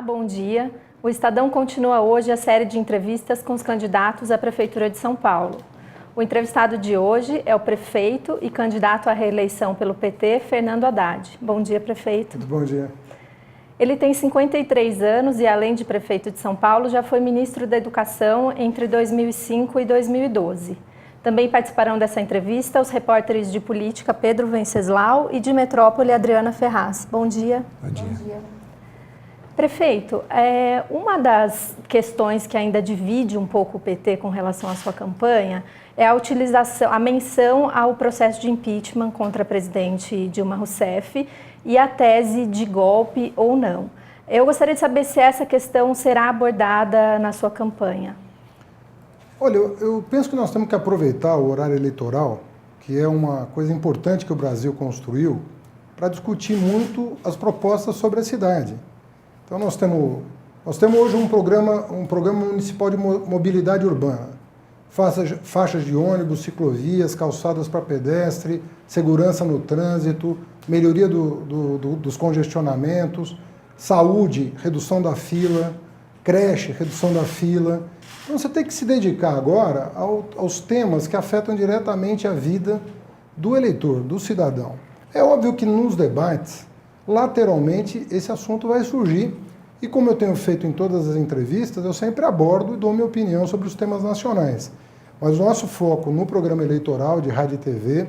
bom dia. O Estadão continua hoje a série de entrevistas com os candidatos à Prefeitura de São Paulo. O entrevistado de hoje é o prefeito e candidato à reeleição pelo PT, Fernando Haddad. Bom dia, prefeito. Muito bom dia. Ele tem 53 anos e, além de prefeito de São Paulo, já foi ministro da Educação entre 2005 e 2012. Também participarão dessa entrevista os repórteres de política Pedro Venceslau e de Metrópole Adriana Ferraz. Bom dia. Bom dia. Bom dia. Prefeito, uma das questões que ainda divide um pouco o PT com relação à sua campanha é a menção ao processo de impeachment contra a presidente Dilma Rousseff e a tese de golpe ou não. Eu gostaria de saber se essa questão será abordada na sua campanha. Olha, eu penso que nós temos que aproveitar o horário eleitoral, que é uma coisa importante que o Brasil construiu, para discutir muito as propostas sobre a cidade. Então nós temos hoje um programa municipal de mobilidade urbana, faixas de ônibus, ciclovias, calçadas para pedestre, segurança no trânsito, melhoria dos congestionamentos, saúde, redução da fila, creche, redução da fila. Então você tem que se dedicar agora aos temas que afetam diretamente a vida do eleitor, do cidadão. É óbvio que nos debates, lateralmente, esse assunto vai surgir e, como eu tenho feito em todas as entrevistas, eu sempre abordo e dou minha opinião sobre os temas nacionais. Mas o nosso foco no programa eleitoral de rádio e TV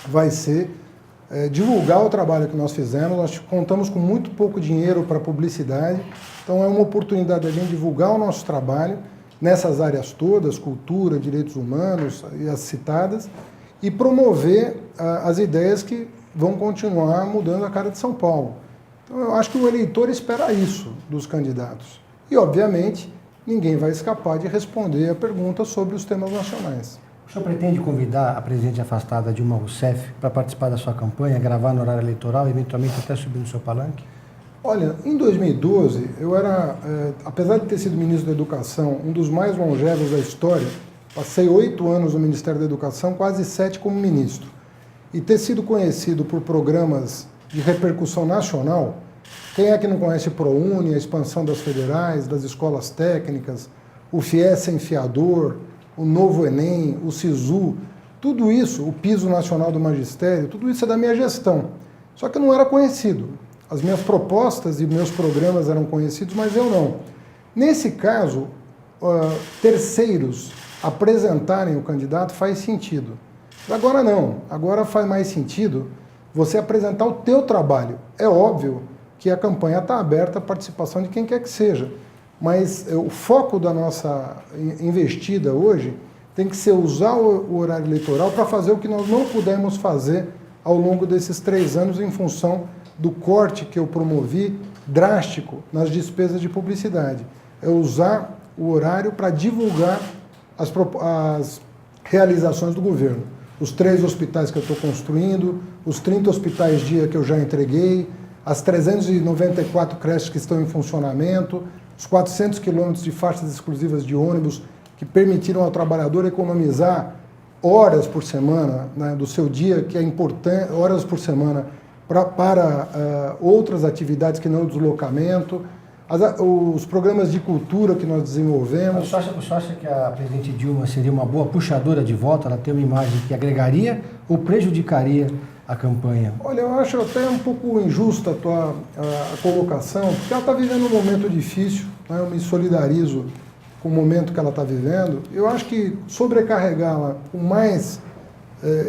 vai ser divulgar o trabalho que nós fizemos. Nós contamos com muito pouco dinheiro para publicidade, então é uma oportunidade de a gente divulgar o nosso trabalho nessas áreas todas, cultura, direitos humanos e as citadas, e promover as ideias que vão continuar mudando a cara de São Paulo. Então eu acho que o eleitor espera isso dos candidatos. E, obviamente, ninguém vai escapar de responder a pergunta sobre os temas nacionais. O senhor pretende convidar a presidente afastada Dilma Rousseff para participar da sua campanha, gravar no horário eleitoral e eventualmente até subir no seu palanque? Olha, em 2012, eu era, apesar de ter sido ministro da Educação, um dos mais longevos da história, passei 8 anos no Ministério da Educação, quase 7 como ministro. E ter sido conhecido por programas de repercussão nacional, quem é que não conhece o ProUni, a expansão das federais, das escolas técnicas, o FIES sem fiador, o novo Enem, o SISU, tudo isso, o piso nacional do magistério, tudo isso é da minha gestão. Só que eu não era conhecido. As minhas propostas e meus programas eram conhecidos, mas eu não. Nesse caso, terceiros apresentarem o candidato faz sentido. Agora não. Agora faz mais sentido você apresentar o teu trabalho. É óbvio que a campanha está aberta à participação de quem quer que seja, mas o foco da nossa investida hoje tem que ser usar o horário eleitoral para fazer o que nós não pudemos fazer ao longo desses 3 anos em função do corte que eu promovi drástico nas despesas de publicidade. É usar o horário para divulgar as realizações do governo. Os 3 hospitais que eu estou construindo, os 30 hospitais-dia que eu já entreguei, as 394 creches que estão em funcionamento, os 400 quilômetros de faixas exclusivas de ônibus que permitiram ao trabalhador economizar horas por semana, né, do seu dia, que é importante, horas por semana, para outras atividades que não o deslocamento, os programas de cultura que nós desenvolvemos. O senhor acha que a presidente Dilma seria uma boa puxadora de voto? Ela tem uma imagem que agregaria ou prejudicaria a campanha? Olha, eu acho até um pouco injusta a colocação, porque ela está vivendo um momento difícil, né? Eu me solidarizo com o momento que ela está vivendo. Eu acho que sobrecarregá-la com mais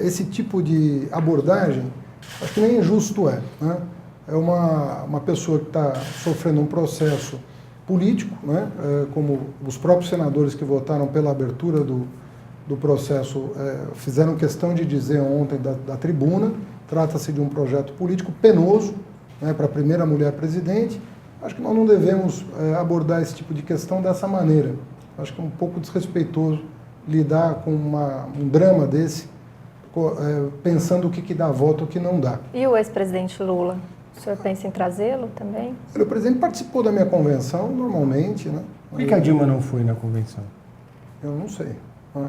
esse tipo de abordagem, acho que nem injusto é, né? É uma pessoa que está sofrendo um processo político, né? Como os próprios senadores que votaram pela abertura do processo fizeram questão de dizer ontem da tribuna, trata-se de um projeto político penoso, né, para a primeira mulher presidente. Acho que nós não devemos abordar esse tipo de questão dessa maneira. Acho que é um pouco desrespeitoso lidar com um drama desse, pensando o que dá voto e o que não dá. E o ex-presidente Lula? O senhor pensa em trazê-lo também? O presidente participou da minha convenção, normalmente, né? Por que a Dilma não foi na convenção? Eu não sei. Né?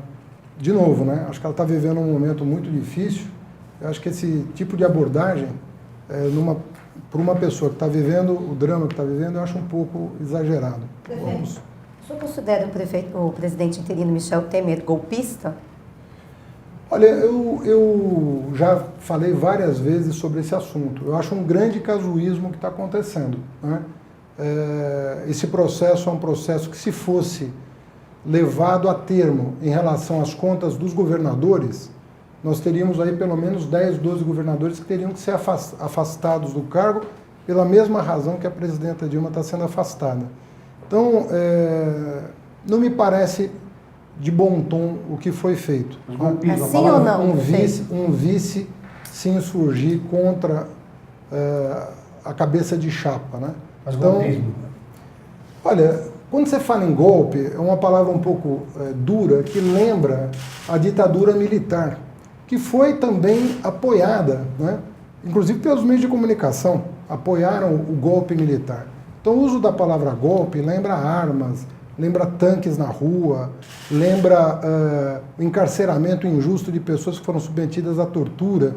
De novo, né? Acho que ela está vivendo um momento muito difícil. Eu acho que esse tipo de abordagem, para uma pessoa que está vivendo o drama que está vivendo, eu acho um pouco exagerado. Vamos. O senhor considera o presidente interino Michel Temer golpista? Olha, eu já falei várias vezes sobre esse assunto. Eu acho um grande casuísmo que está acontecendo, né? Esse processo é um processo que, se fosse levado a termo em relação às contas dos governadores, nós teríamos aí pelo menos 10, 12 governadores que teriam que ser afastados do cargo pela mesma razão que a presidenta Dilma está sendo afastada. Então, não me parece de bom tom o que foi feito. Sim ou não? Um vice se insurgir contra a cabeça de chapa, né? Mas então, golpismo. Olha, quando você fala em golpe, é uma palavra um pouco dura, que lembra a ditadura militar, que foi também apoiada, né? Inclusive pelos meios de comunicação, apoiaram o golpe militar. Então, o uso da palavra golpe lembra armas, lembra tanques na rua, lembra o encarceramento injusto de pessoas que foram submetidas à tortura.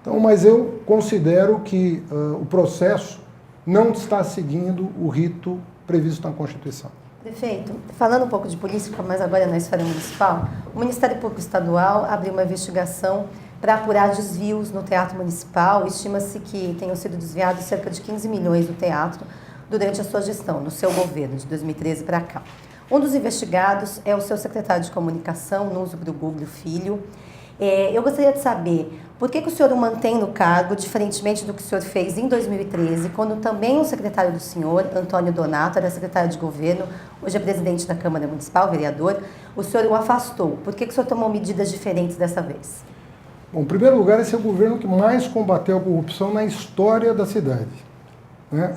Então, mas eu considero que o processo não está seguindo o rito previsto na Constituição. Prefeito, falando um pouco de política, mas agora na esfera municipal, o Ministério Público Estadual abriu uma investigação para apurar desvios no Teatro Municipal. Estima-se que tenham sido desviados cerca de 15 milhões do teatro durante a sua gestão, no seu governo, de 2013 para cá. Um dos investigados é o seu secretário de Comunicação, Núzio Bruguglio Filho. Eu gostaria de saber por que o senhor o mantém no cargo, diferentemente do que o senhor fez em 2013, quando também o secretário do senhor, Antônio Donato, era secretário de governo, hoje é presidente da Câmara Municipal, vereador, o senhor o afastou. Por que o senhor tomou medidas diferentes dessa vez? Bom, em primeiro lugar, esse é o governo que mais combateu a corrupção na história da cidade.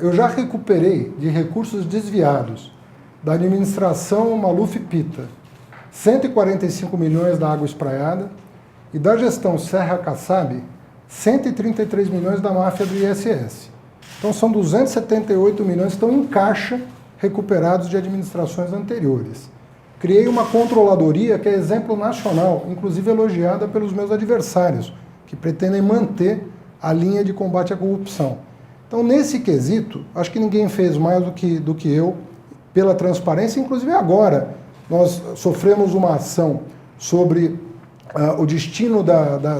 Eu já recuperei de recursos desviados da administração Maluf Pita 145 milhões da água espraiada e da gestão Serra Kassab 133 milhões da máfia do ISS. Então são 278 milhões que estão em caixa recuperados de administrações anteriores. Criei uma controladoria que é exemplo nacional, inclusive elogiada pelos meus adversários, que pretendem manter a linha de combate à corrupção. Então, nesse quesito, acho que ninguém fez mais do que eu pela transparência. Inclusive agora, nós sofremos uma ação sobre o destino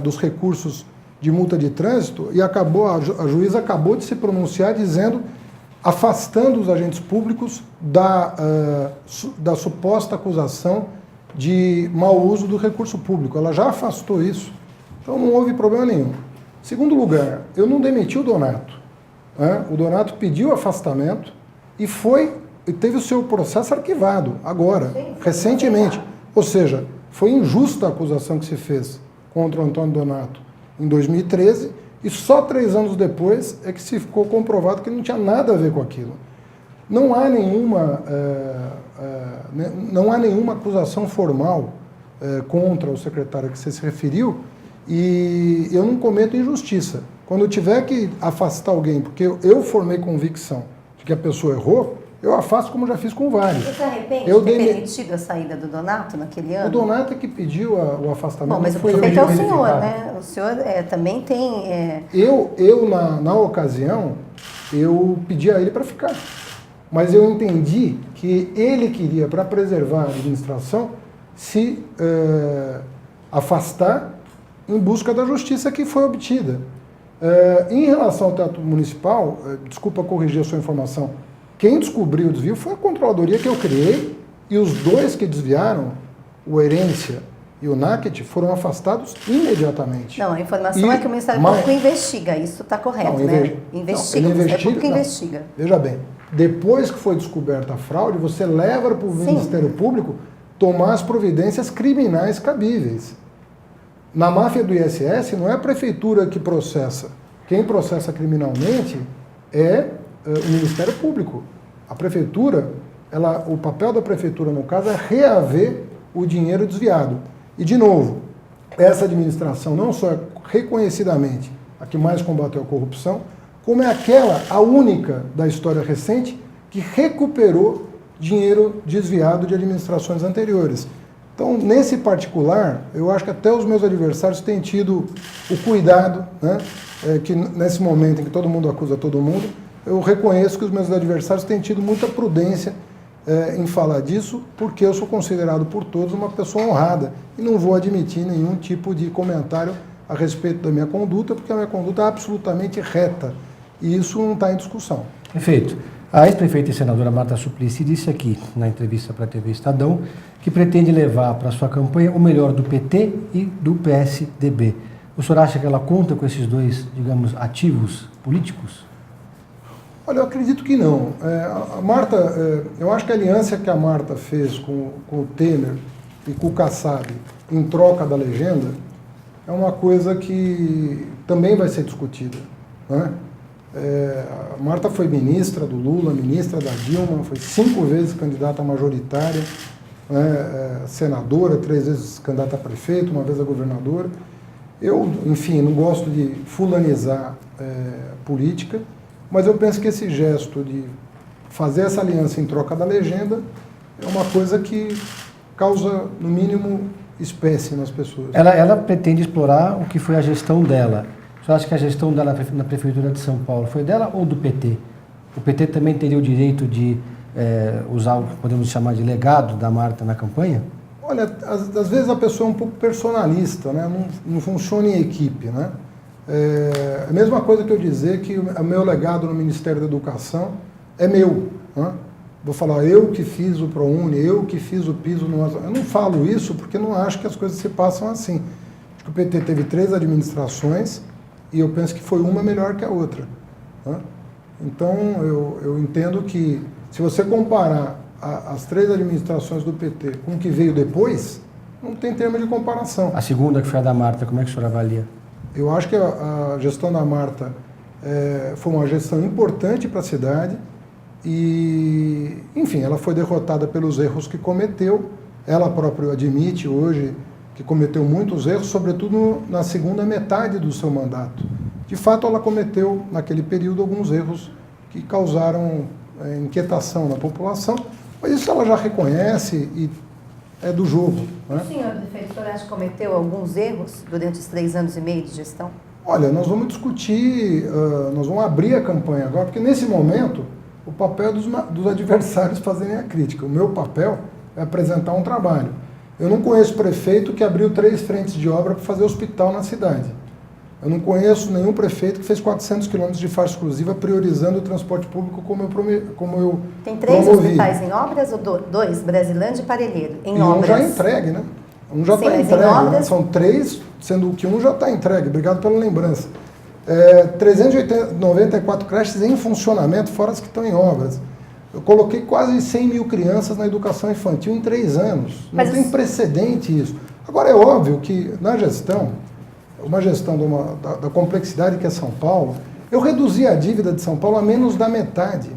dos recursos de multa de trânsito e a juíza acabou de se pronunciar dizendo, afastando os agentes públicos da suposta acusação de mau uso do recurso público. Ela já afastou isso, então não houve problema nenhum. Segundo lugar, eu não demiti o Donato. O Donato pediu afastamento e teve o seu processo arquivado agora, recentemente. Ou seja, foi injusta a acusação que se fez contra o Antônio Donato em 2013 e só 3 anos depois é que se ficou comprovado que ele não tinha nada a ver com aquilo. Não há nenhuma acusação formal contra o secretário a que você se referiu e eu não cometo injustiça. Quando eu tiver que afastar alguém, porque eu formei convicção de que a pessoa errou, eu afasto como já fiz com vários. Você se arrepende de ter permitido a saída do Donato naquele ano? O Donato é que pediu o afastamento. Bom, mas o prefeito é o senhor, né? O senhor também tem... Na ocasião, eu pedi a ele para ficar. Mas eu entendi que ele queria, para preservar a administração, se afastar em busca da justiça que foi obtida. Em relação ao Teatro Municipal, desculpa corrigir a sua informação, quem descobriu o desvio foi a controladoria que eu criei e os 2 que desviaram, o Herência e o Nacket, foram afastados imediatamente. Não, a informação é que o Ministério Público investiga, isso está correto, né? Investiga, o Ministério Público investiga. Veja bem, depois que foi descoberta a fraude, você leva para o Ministério Público tomar as providências criminais cabíveis. Na máfia do ISS, não é a prefeitura que processa. Quem processa criminalmente é o Ministério Público. A prefeitura, o papel da prefeitura, no caso, é reaver o dinheiro desviado. E, de novo, essa administração não só é reconhecidamente a que mais combateu a corrupção, como é a única da história recente que recuperou dinheiro desviado de administrações anteriores. Então, nesse particular, eu acho que até os meus adversários têm tido o cuidado, né, que nesse momento em que todo mundo acusa todo mundo, eu reconheço que os meus adversários têm tido muita prudência em falar disso, porque eu sou considerado por todos uma pessoa honrada e não vou admitir nenhum tipo de comentário a respeito da minha conduta, porque a minha conduta é absolutamente reta e isso não está em discussão. Perfeito. A ex-prefeita e senadora Marta Suplicy disse aqui, na entrevista para a TV Estadão, que pretende levar para a sua campanha o melhor do PT e do PSDB. O senhor acha que ela conta com esses dois, digamos, ativos políticos? Olha, eu acredito que não. A Marta, eu acho que a aliança que a Marta fez com o Temer e com o Kassab em troca da legenda é uma coisa que também vai ser discutida, né? A Marta foi ministra do Lula, ministra da Dilma, foi 5 vezes candidata majoritária, né, senadora, 3 vezes candidata a prefeito, 1 vez a governadora. Eu, enfim, não gosto de fulanizar política, mas eu penso que esse gesto de fazer essa aliança em troca da legenda é uma coisa que causa, no mínimo, espécie nas pessoas. Ela pretende explorar o que foi a gestão dela. Você acha que a gestão dela na Prefeitura de São Paulo foi dela ou do PT? O PT também teria o direito de usar o que podemos chamar de legado da Marta na campanha? Olha, às vezes a pessoa é um pouco personalista, né? Não funciona em equipe, né? É a mesma coisa que eu dizer que o meu legado no Ministério da Educação é meu, né? Vou falar, eu que fiz o ProUni, eu que fiz o piso no... Eu não falo isso porque não acho que as coisas se passam assim. Acho que o PT teve 3 administrações e eu penso que foi uma melhor que a outra, né? Então, eu entendo que se você comparar as 3 administrações do PT com o que veio depois, não tem termo de comparação. A segunda, que foi a da Marta, como é que o senhor avalia? Eu acho que a gestão da Marta foi uma gestão importante para a cidade e, enfim, ela foi derrotada pelos erros que cometeu. Ela própria admite hoje que cometeu muitos erros, sobretudo na segunda metade do seu mandato. De fato, ela cometeu, naquele período, alguns erros que causaram inquietação na população, mas isso ela já reconhece e é do jogo, né? O senhor prefeito, o senhor acha que cometeu alguns erros durante os 3 anos e meio de gestão? Olha, nós vamos discutir, nós vamos abrir a campanha agora, porque nesse momento o papel dos adversários fazerem a crítica. O meu papel é apresentar um trabalho. Eu não conheço prefeito que abriu 3 frentes de obra para fazer hospital na cidade. Eu não conheço nenhum prefeito que fez 400 quilômetros de faixa exclusiva priorizando o transporte público como eu Tem 3 promovi. hospitais em obras ou 2? Brasilândia e Parelheiro. Em e obras. Um já entregue, né? Um já está Sim, entregue. obras... Né? São 3, sendo que um já está entregue. Obrigado pela lembrança. 394 creches em funcionamento, fora as que estão em obras. Eu coloquei quase 100 mil crianças na educação infantil em 3 anos. Não tem precedente isso. Agora, é óbvio que na gestão, uma gestão da complexidade que é São Paulo, eu reduzi a dívida de São Paulo a menos da metade.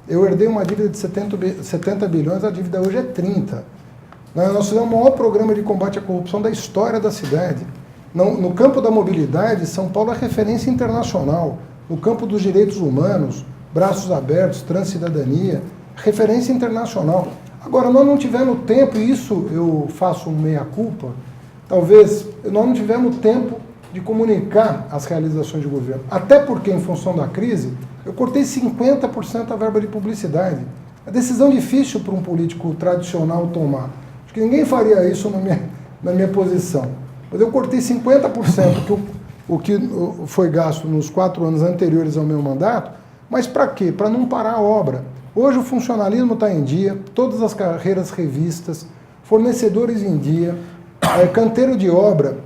Eu herdei uma dívida de 70 bilhões, a dívida hoje é 30. Nós fizemos o maior programa de combate à corrupção da história da cidade. No campo da mobilidade, São Paulo é referência internacional. No campo dos direitos humanos, braços abertos, transcidadania, referência internacional. Agora, nós não tivemos tempo, e isso eu faço meia-culpa, talvez nós não tivemos tempo de comunicar as realizações de governo. Até porque, em função da crise, eu cortei 50% da verba de publicidade. É decisão difícil para um político tradicional tomar. Acho que ninguém faria isso na minha posição. Mas eu cortei 50% o que foi gasto nos 4 anos anteriores ao meu mandato. Mas para quê? Para não parar a obra. Hoje o funcionalismo está em dia, todas as carreiras revistas, fornecedores em dia, canteiro de obra,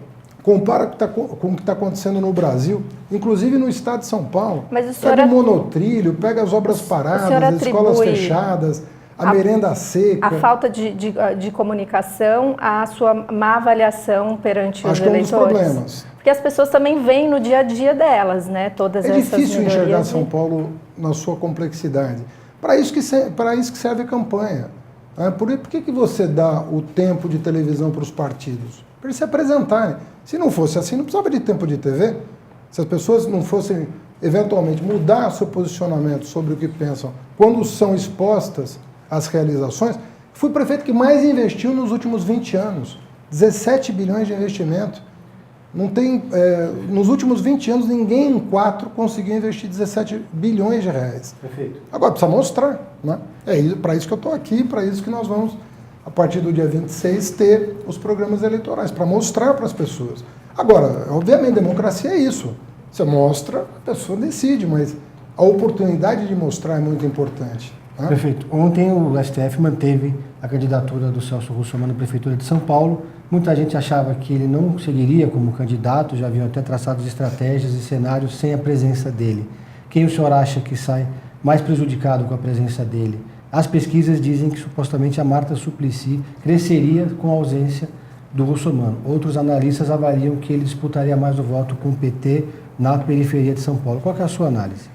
compara com o que está acontecendo no Brasil, inclusive no estado de São Paulo. Mas o senhor pega o monotrilho, pega as obras paradas, as escolas fechadas, a merenda seca. A falta de comunicação, a sua má avaliação perante os eleitores. Acho que é um dos problemas. Porque as pessoas também veem no dia a dia delas, né? Todas essas melhorias. É difícil enxergar São Paulo na sua complexidade. Para isso que serve a campanha. Por que você dá o tempo de televisão para os partidos? Para eles se apresentarem. Se não fosse assim, não precisava de tempo de TV. Se as pessoas não fossem, eventualmente, mudar seu posicionamento sobre o que pensam quando são expostas às realizações, Fui o prefeito que mais investiu nos últimos 20 anos. 17 bilhões de investimento. Não tem, nos últimos 20 anos, ninguém em 4 conseguiu investir 17 bilhões de reais. Perfeito. Agora, precisa mostrar. Né? É para isso que eu estou aqui, para isso que nós vamos, a partir do dia 26, ter os programas eleitorais, para mostrar para as pessoas. Agora, obviamente, democracia é isso. Você mostra, a pessoa decide, mas a oportunidade de mostrar é muito importante. Né? Perfeito. Ontem o STF manteve a candidatura do Celso Russomano à Prefeitura de São Paulo. Muita gente achava que ele não seguiria como candidato, já haviam até traçado estratégias e cenários sem a presença dele. Quem o senhor acha que sai mais prejudicado com a presença dele? As pesquisas dizem que supostamente a Marta Suplicy cresceria com a ausência do Russomano. Outros analistas avaliam que ele disputaria mais o voto com o PT na periferia de São Paulo. Qual que é a sua análise?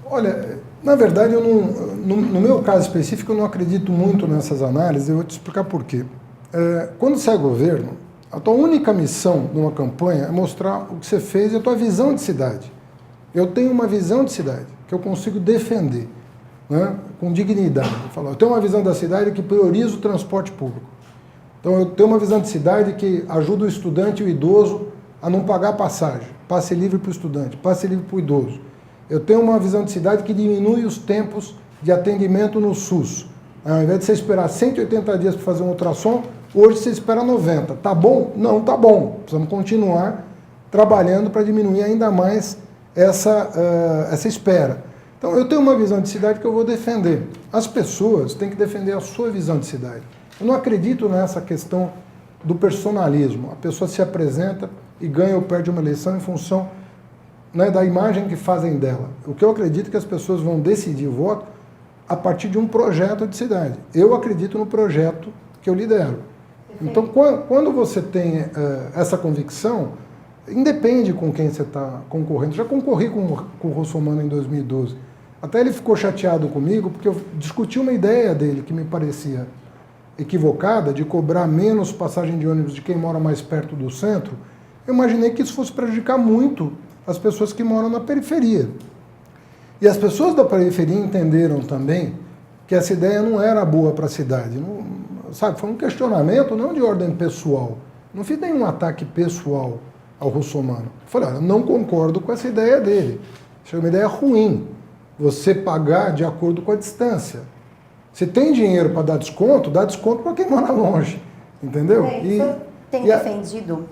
Olha, na verdade, no meu caso específico, eu não acredito muito nessas análises. Eu vou te explicar por quê. Quando você é governo, a tua única missão numa campanha é mostrar o que você fez e a tua visão de cidade. Eu tenho uma visão de cidade que eu consigo defender, né, com dignidade. Eu tenho uma visão da cidade que prioriza o transporte público. Então, eu tenho uma visão de cidade que ajuda o estudante e o idoso a não pagar passagem, passe livre para o estudante, passe livre para o idoso. Eu tenho uma visão de cidade que diminui os tempos de atendimento no SUS. Ao invés de você esperar 180 dias para fazer um ultrassom, hoje você espera 90. Tá bom? Não, tá bom. Precisamos continuar trabalhando para diminuir ainda mais essa espera. Então, eu tenho uma visão de cidade que eu vou defender. As pessoas têm que defender a sua visão de cidade. Eu não acredito nessa questão do personalismo. A pessoa se apresenta e ganha ou perde uma eleição em função, né, da imagem que fazem dela. O que eu acredito é que as pessoas vão decidir o voto a partir de um projeto de cidade. Eu acredito no projeto que eu lidero. Então, quando você tem essa convicção, independe com quem você está concorrendo. Já concorri com o Russomano em 2012. Até ele ficou chateado comigo, porque eu discuti uma ideia dele que me parecia equivocada, de cobrar menos passagem de ônibus de quem mora mais perto do centro. Eu imaginei que isso fosse prejudicar muito as pessoas que moram na periferia. E as pessoas da periferia entenderam também que essa ideia não era boa para a cidade. Não, sabe, foi um questionamento não de ordem pessoal. Não fiz nenhum ataque pessoal ao Russomano. Falei, olha, eu não concordo com essa ideia dele. Isso é uma ideia ruim. Você pagar de acordo com a distância. Se tem dinheiro para dar desconto, dá desconto para quem mora longe. Entendeu? O senhor tem defendido,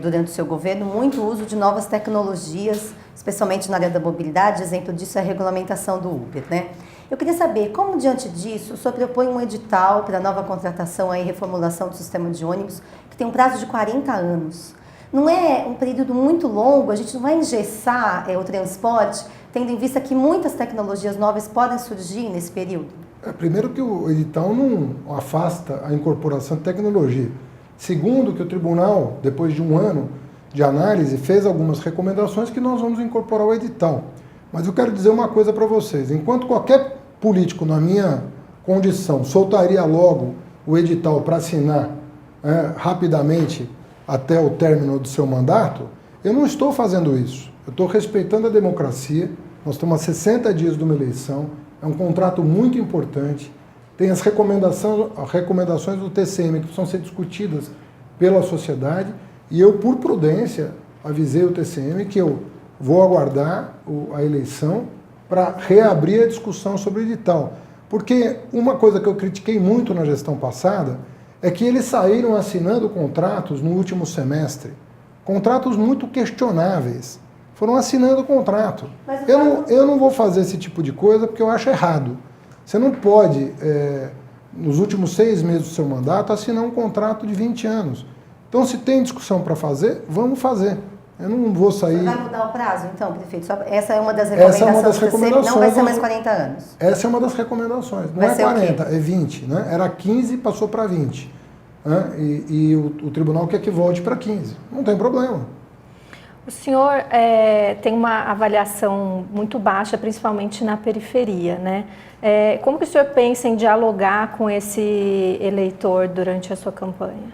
durante o seu governo, muito o uso de novas tecnologias, especialmente na área da mobilidade. Exemplo disso é a regulamentação do Uber, né? Eu queria saber, como diante disso, o senhor propõe um edital para nova contratação e reformulação do sistema de ônibus, que tem um prazo de 40 anos. Não é um período muito longo, a gente não vai engessar o transporte, tendo em vista que muitas tecnologias novas podem surgir nesse período? Primeiro que o edital não afasta a incorporação de tecnologia. Segundo, que o tribunal, depois de um ano de análise, fez algumas recomendações que nós vamos incorporar ao edital. Mas eu quero dizer uma coisa para vocês. Enquanto qualquer político, na minha condição, soltaria logo o edital para assinar rapidamente até o término do seu mandato, eu não estou fazendo isso. Eu estou respeitando a democracia. Nós estamos a 60 dias de uma eleição. É um contrato muito importante. Tem as recomendações do TCM que precisam ser discutidas pela sociedade. E eu, por prudência, avisei o TCM que eu vou aguardar a eleição para reabrir a discussão sobre o edital. Porque uma coisa que eu critiquei muito na gestão passada é que eles saíram assinando contratos no último semestre. Contratos muito questionáveis. Foram assinando contrato. Eu não vou fazer esse tipo de coisa porque eu acho errado. Você não pode, nos últimos 6 meses do seu mandato, assinar um contrato de 20 anos. Então, se tem discussão para fazer, vamos fazer. Eu não vou sair... Você vai mudar o prazo, então, prefeito? Essa é uma das recomendações. Não vai ser mais 40 anos. Essa é uma das recomendações. Não é 40, é 20. Né? Era 15 e passou para 20. Né? E o tribunal quer que volte para 15. Não tem problema. O senhor tem uma avaliação muito baixa, principalmente na periferia, né? Como que o senhor pensa em dialogar com esse eleitor durante a sua campanha?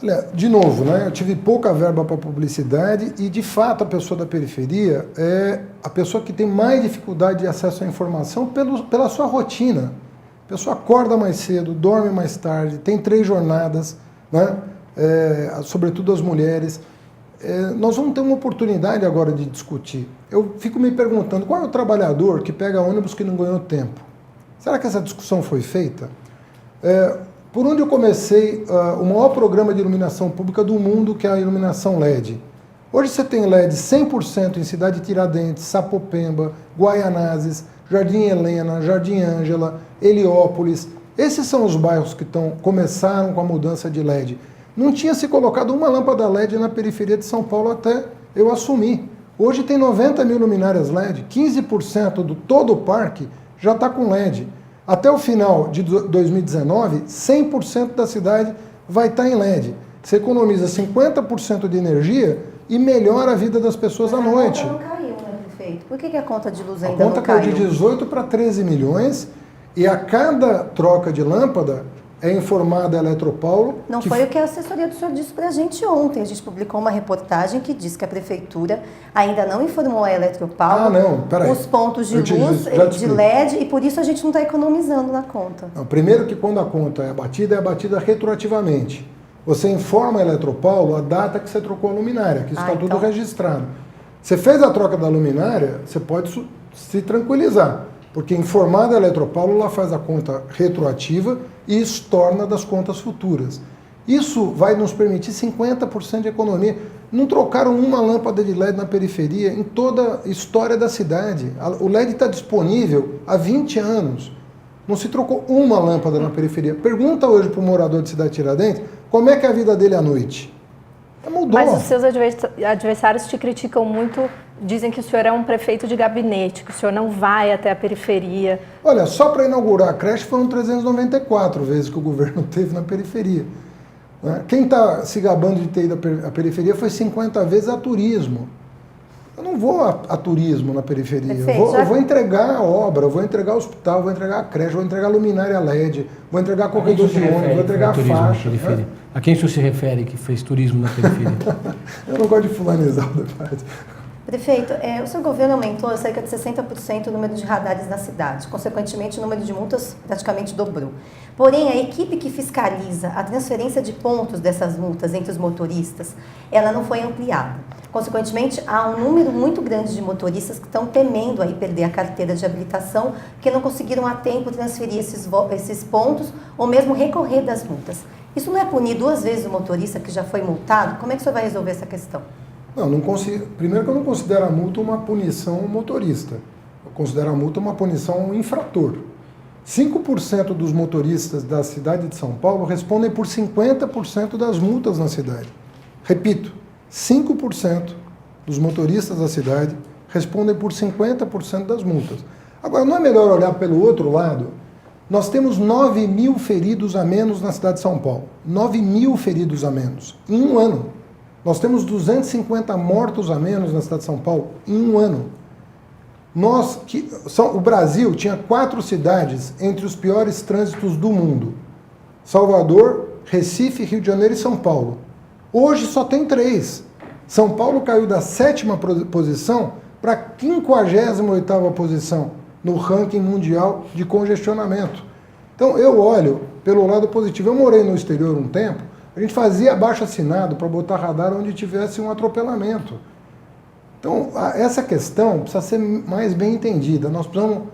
Olha, de novo, né? Eu tive pouca verba para publicidade e, de fato, a pessoa da periferia é a pessoa que tem mais dificuldade de acesso à informação pela sua rotina. A pessoa acorda mais cedo, dorme mais tarde, tem 3 jornadas, né? Sobretudo as mulheres. Nós vamos ter uma oportunidade agora de discutir. Eu fico me perguntando, qual é o trabalhador que pega ônibus que não ganhou tempo? Será que essa discussão foi feita? Por onde eu comecei o maior programa de iluminação pública do mundo, que é a iluminação LED. Hoje você tem LED 100% em Cidade Tiradentes, Sapopemba, Guaianazes, Jardim Helena, Jardim Ângela, Heliópolis. Esses são os bairros que começaram com a mudança de LED. Não tinha se colocado uma lâmpada LED na periferia de São Paulo até eu assumir. Hoje tem 90 mil luminárias LED, 15% do todo o parque já está com LED. Até o final de 2019, 100% da cidade vai estar em LED. Você economiza 50% de energia e melhora a vida das pessoas à noite. A conta não caiu, né, prefeito? Por que a conta de luz A ainda conta não caiu? caiu de 18 para 13 milhões e a cada troca de lâmpada é informada a Eletropaulo. Não foi o que a assessoria do senhor disse para a gente ontem. A gente publicou uma reportagem que diz que a prefeitura ainda não informou a Eletropaulo os pontos de luz de LED e por isso a gente não está economizando na conta. Não, primeiro que quando a conta é abatida retroativamente. Você informa a Eletropaulo a data que você trocou a luminária, que isso está tudo registrado. Você fez a troca da luminária, você pode se tranquilizar, porque informada a Eletropaulo, ela faz a conta retroativa e estorna das contas futuras. Isso vai nos permitir 50% de economia. Não trocaram uma lâmpada de LED na periferia em toda a história da cidade. O LED está disponível há 20 anos. Não se trocou uma lâmpada na periferia. Pergunta hoje para o morador de Cidade Tiradentes como é que é a vida dele à noite. Mudou. Mas os seus adversários te criticam muito, dizem que o senhor é um prefeito de gabinete, que o senhor não vai até a periferia. Olha, só para inaugurar a creche foram 394 vezes que o governo teve na periferia. Quem está se gabando de ter ido à periferia foi 50 vezes a turismo. Eu não vou a turismo na periferia. Eu vou entregar a obra, eu vou entregar o hospital, vou entregar a creche, vou entregar a luminária LED, vou entregar corredor de ônibus, vou entregar a faixa. A quem o senhor se refere que fez turismo na periferia? Eu não gosto de fulanizar o debate. Prefeito, o seu governo aumentou cerca de 60% o número de radares na cidade. Consequentemente, o número de multas praticamente dobrou. Porém, a equipe que fiscaliza a transferência de pontos dessas multas entre os motoristas, ela não foi ampliada. Consequentemente, há um número muito grande de motoristas que estão temendo aí perder a carteira de habilitação, porque não conseguiram a tempo transferir esses pontos ou mesmo recorrer das multas. Isso não é punir 2 vezes o motorista que já foi multado? Como é que o senhor vai resolver essa questão? Não consigo. Primeiro que eu não considero a multa uma punição motorista. Eu considero a multa uma punição infrator. 5% dos motoristas da cidade de São Paulo respondem por 50% das multas na cidade. Repito, 5% dos motoristas da cidade respondem por 50% das multas. Agora, não é melhor olhar pelo outro lado? Nós temos 9 mil feridos a menos na cidade de São Paulo. 9 mil feridos a menos em um ano. Nós temos 250 mortos a menos na cidade de São Paulo em um ano. O Brasil tinha 4 cidades entre os piores trânsitos do mundo. Salvador, Recife, Rio de Janeiro e São Paulo. Hoje só tem 3. São Paulo caiu da 7ª posição para a 58ª posição no ranking mundial de congestionamento. Então eu olho pelo lado positivo. Eu morei no exterior um tempo, a gente fazia abaixo-assinado para botar radar onde tivesse um atropelamento. Então essa questão precisa ser mais bem entendida. Nós precisamos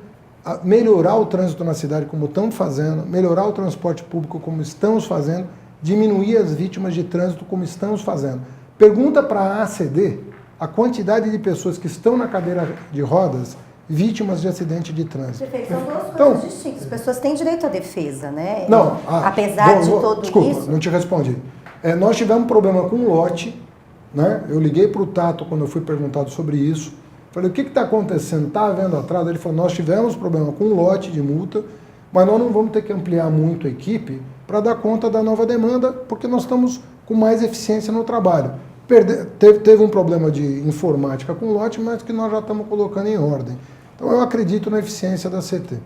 melhorar o trânsito na cidade como estamos fazendo, melhorar o transporte público como estamos fazendo, diminuir as vítimas de trânsito como estamos fazendo. Pergunta para a ACD a quantidade de pessoas que estão na cadeira de rodas vítimas de acidente de trânsito. Perfeito. São 2 coisas distintas. As pessoas têm direito à defesa, né? Não. Apesar de tudo isso... Não te respondi. Nós tivemos um problema com o lote, né? Eu liguei para o Tato quando eu fui perguntado sobre isso. Falei, o que está acontecendo? Está havendo atraso? Ele falou, nós tivemos problema com o lote de multa, mas nós não vamos ter que ampliar muito a equipe para dar conta da nova demanda, porque nós estamos com mais eficiência no trabalho. Teve um problema de informática com o lote, mas que nós já estamos colocando em ordem. Então eu acredito na eficiência da CT.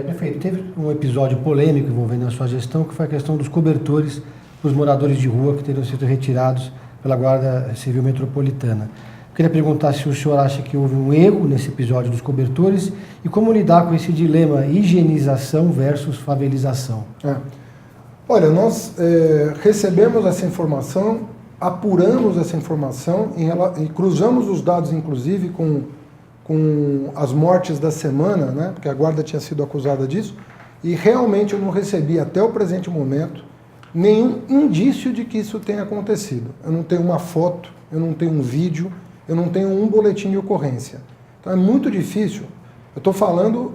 Prefeito, teve um episódio polêmico envolvendo a sua gestão, que foi a questão dos cobertores para os moradores de rua que teriam sido retirados pela Guarda Civil Metropolitana. Queria perguntar se o senhor acha que houve um erro nesse episódio dos cobertores e como lidar com esse dilema higienização versus favelização. Olha, nós recebemos essa informação, apuramos essa informação e cruzamos os dados, inclusive, com as mortes da semana, né, porque a guarda tinha sido acusada disso, e realmente eu não recebi, até o presente momento, nenhum indício de que isso tenha acontecido. Eu não tenho uma foto, eu não tenho um vídeo, eu não tenho um boletim de ocorrência. Então é muito difícil. Eu estou falando,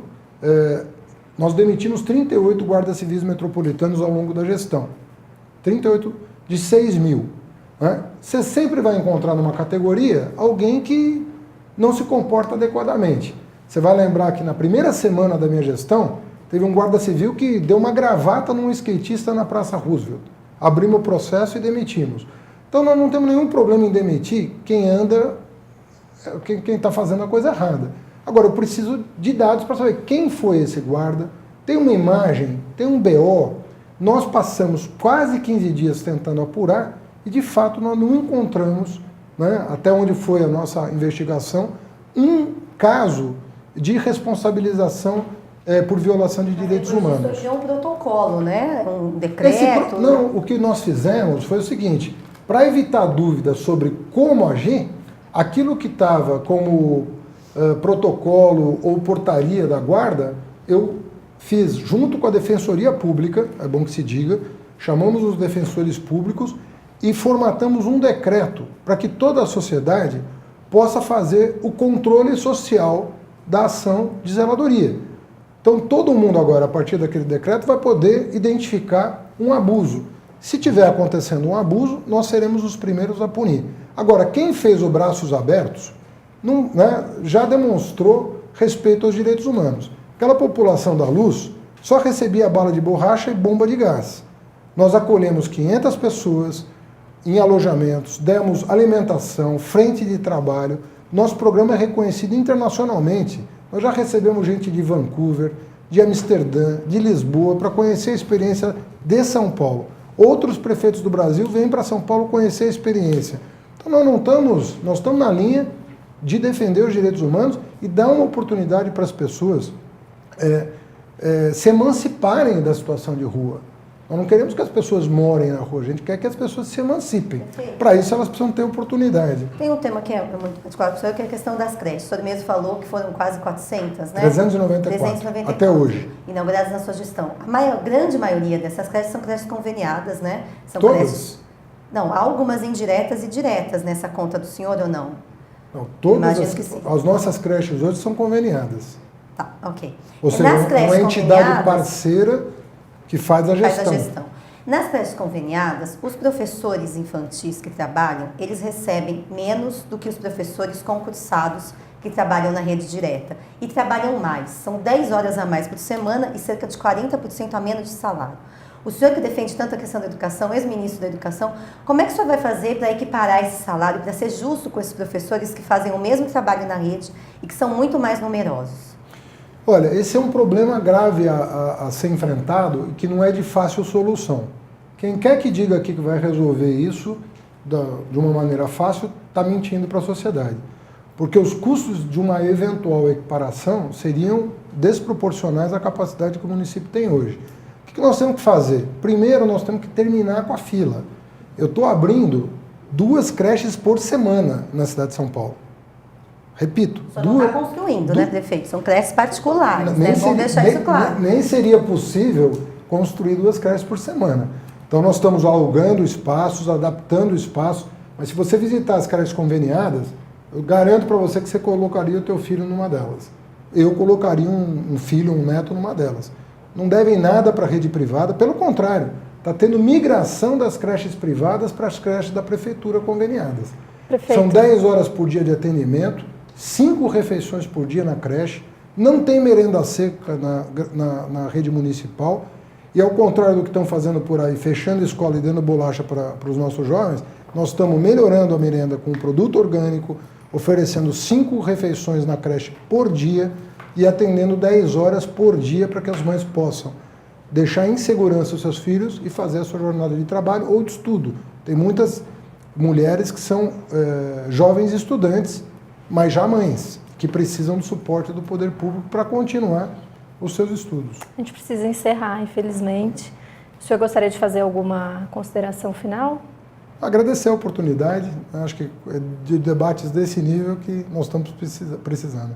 nós demitimos 38 guardas civis metropolitanos ao longo da gestão. 38 de 6 mil. Né? Você sempre vai encontrar numa categoria alguém que não se comporta adequadamente. Você vai lembrar que na primeira semana da minha gestão, teve um guarda civil que deu uma gravata num skatista na Praça Roosevelt. Abrimos o processo e demitimos. Então nós não temos nenhum problema em demitir quem está fazendo a coisa errada. Agora eu preciso de dados para saber quem foi esse guarda, tem uma imagem, tem um BO. Nós passamos quase 15 dias tentando apurar e de fato nós não encontramos, né, até onde foi a nossa investigação, um caso de responsabilização por violação de direitos humanos. Isso é um protocolo, né? Um decreto? Não, o que nós fizemos foi o seguinte, para evitar dúvidas sobre como agir, aquilo que estava como protocolo ou portaria da guarda, eu fiz junto com a Defensoria Pública, é bom que se diga, chamamos os defensores públicos e formatamos um decreto para que toda a sociedade possa fazer o controle social da ação de zeladoria. Então todo mundo agora, a partir daquele decreto, vai poder identificar um abuso. Se tiver acontecendo um abuso, nós seremos os primeiros a punir. Agora, quem fez os braços abertos não, né, já demonstrou respeito aos direitos humanos. Aquela população da Luz só recebia bala de borracha e bomba de gás. Nós acolhemos 500 pessoas em alojamentos, demos alimentação, frente de trabalho. Nosso programa é reconhecido internacionalmente. Nós já recebemos gente de Vancouver, de Amsterdã, de Lisboa, para conhecer a experiência de São Paulo. Outros prefeitos do Brasil vêm para São Paulo conhecer a experiência. Então nós estamos na linha de defender os direitos humanos e dar uma oportunidade para as pessoas se emanciparem da situação de rua. Nós não queremos que as pessoas morem na rua, a gente quer que as pessoas se emancipem. Para isso elas precisam ter oportunidade. Tem um tema que é muito particular para o senhor, que é a questão das creches. O senhor mesmo falou que foram quase 400, né? 394, até hoje. Inauguradas na sua gestão. A grande maioria dessas creches são creches conveniadas, né? São todas? Creches... Não, há algumas indiretas e diretas nessa conta do senhor ou não? Não, todas as nossas creches hoje são conveniadas. Tá, ok. Ou seja, uma entidade parceira que faz a gestão. Nas creches conveniadas, os professores infantis que trabalham, eles recebem menos do que os professores concursados que trabalham na rede direta. E trabalham mais. São 10 horas a mais por semana e cerca de 40% a menos de salário. O senhor que defende tanto a questão da educação, ex-ministro da educação, como é que o senhor vai fazer para equiparar esse salário, para ser justo com esses professores que fazem o mesmo trabalho na rede e que são muito mais numerosos? Olha, esse é um problema grave a ser enfrentado e que não é de fácil solução. Quem quer que diga aqui que vai resolver isso de uma maneira fácil, está mentindo para a sociedade. Porque os custos de uma eventual equiparação seriam desproporcionais à capacidade que o município tem hoje. O que nós temos que fazer? Primeiro, nós temos que terminar com a fila. Eu estou abrindo 2 creches por semana na cidade de São Paulo. Repito. Só não está construindo, né, prefeito? São creches particulares, né? Vamos deixar isso claro. Nem seria possível construir 2 creches por semana. Então nós estamos alugando espaços, adaptando o espaço, mas se você visitar as creches conveniadas, eu garanto para você que você colocaria o teu filho numa delas. Eu colocaria um filho, um neto numa delas. Não devem nada para a rede privada, pelo contrário, está tendo migração das creches privadas para as creches da prefeitura conveniadas. Prefeito. São 10 horas por dia de atendimento, 5 refeições por dia na creche, não tem merenda seca na rede municipal, e ao contrário do que estão fazendo por aí, fechando a escola e dando bolacha para os nossos jovens, nós estamos melhorando a merenda com produto orgânico, oferecendo 5 refeições na creche por dia e atendendo 10 horas por dia para que as mães possam deixar em segurança os seus filhos e fazer a sua jornada de trabalho ou de estudo. Tem muitas mulheres que são jovens estudantes, mas já mães, que precisam do suporte do poder público para continuar os seus estudos. A gente precisa encerrar, infelizmente. O senhor gostaria de fazer alguma consideração final? Agradecer a oportunidade, acho que de debates desse nível que nós estamos precisando.